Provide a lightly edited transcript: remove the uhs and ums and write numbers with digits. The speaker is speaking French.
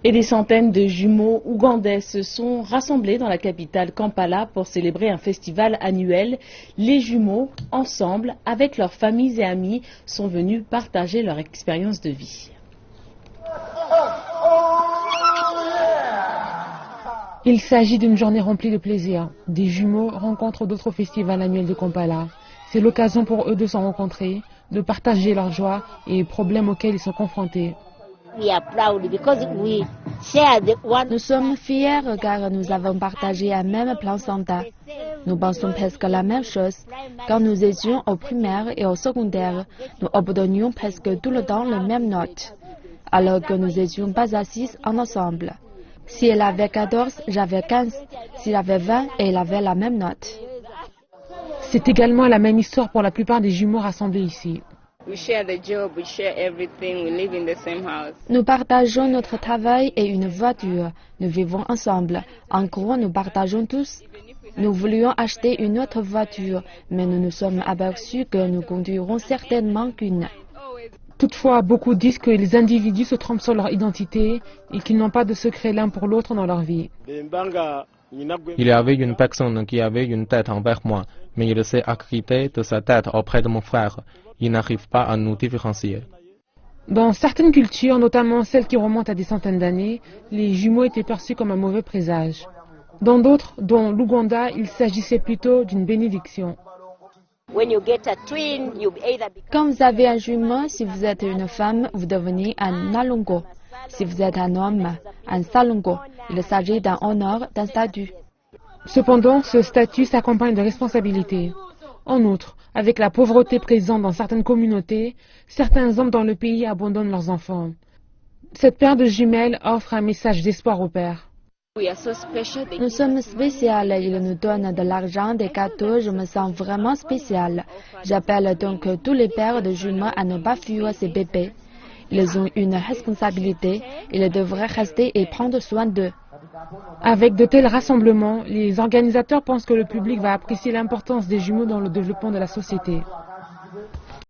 Et des centaines de jumeaux ougandais se sont rassemblés dans la capitale Kampala pour célébrer un festival annuel. Les jumeaux, ensemble, avec leurs familles et amis, sont venus partager leur expérience de vie. Il s'agit d'une journée remplie de plaisir. Des jumeaux rencontrent d'autres festivals annuels de Kampala. C'est l'occasion pour eux de se rencontrer, de partager leurs joies et les problèmes auxquels ils sont confrontés. Nous sommes fiers car nous avons partagé un même plan santé. Nous pensons presque la même chose. Quand nous étions au primaire et au secondaire, nous obtenions presque tout le temps les mêmes notes, alors que nous n'étions pas assis ensemble. Si elle avait 14, j'avais 15. S'il avait 20, elle avait la même note. C'est également la même histoire pour la plupart des jumeaux rassemblés ici. Nous partageons notre travail et une voiture. Nous vivons ensemble. En gros, nous partageons tous. Nous voulions acheter une autre voiture, mais nous nous sommes aperçus que nous conduirons certainement qu'une. Toutefois, beaucoup disent que les individus se trompent sur leur identité et qu'ils n'ont pas de secret l'un pour l'autre dans leur vie. Il y avait une personne qui avait une tête envers moi, mais il s'est acquitté de sa tête auprès de mon frère. Il n'arrive pas à nous différencier. Dans certaines cultures, notamment celles qui remontent à des centaines d'années, les jumeaux étaient perçus comme un mauvais présage. Dans d'autres, dont l'Ouganda, il s'agissait plutôt d'une bénédiction. Quand vous avez un jumeau, si vous êtes une femme, vous devenez un Nalongo. Si vous êtes un homme, un Salongo. Il s'agit d'un honneur, d'un statut. Cependant, ce statut s'accompagne de responsabilités. En outre, avec la pauvreté présente dans certaines communautés, certains hommes dans le pays abandonnent leurs enfants. Cette paire de jumelles offre un message d'espoir aux pères. Nous sommes spéciaux, ils nous donnent de l'argent, des gâteaux, je me sens vraiment spécial. J'appelle donc tous les pères de jumeaux à ne pas fuir ces bébés. Ils ont une responsabilité, ils devraient rester et prendre soin d'eux. Avec de tels rassemblements, les organisateurs pensent que le public va apprécier l'importance des jumeaux dans le développement de la société.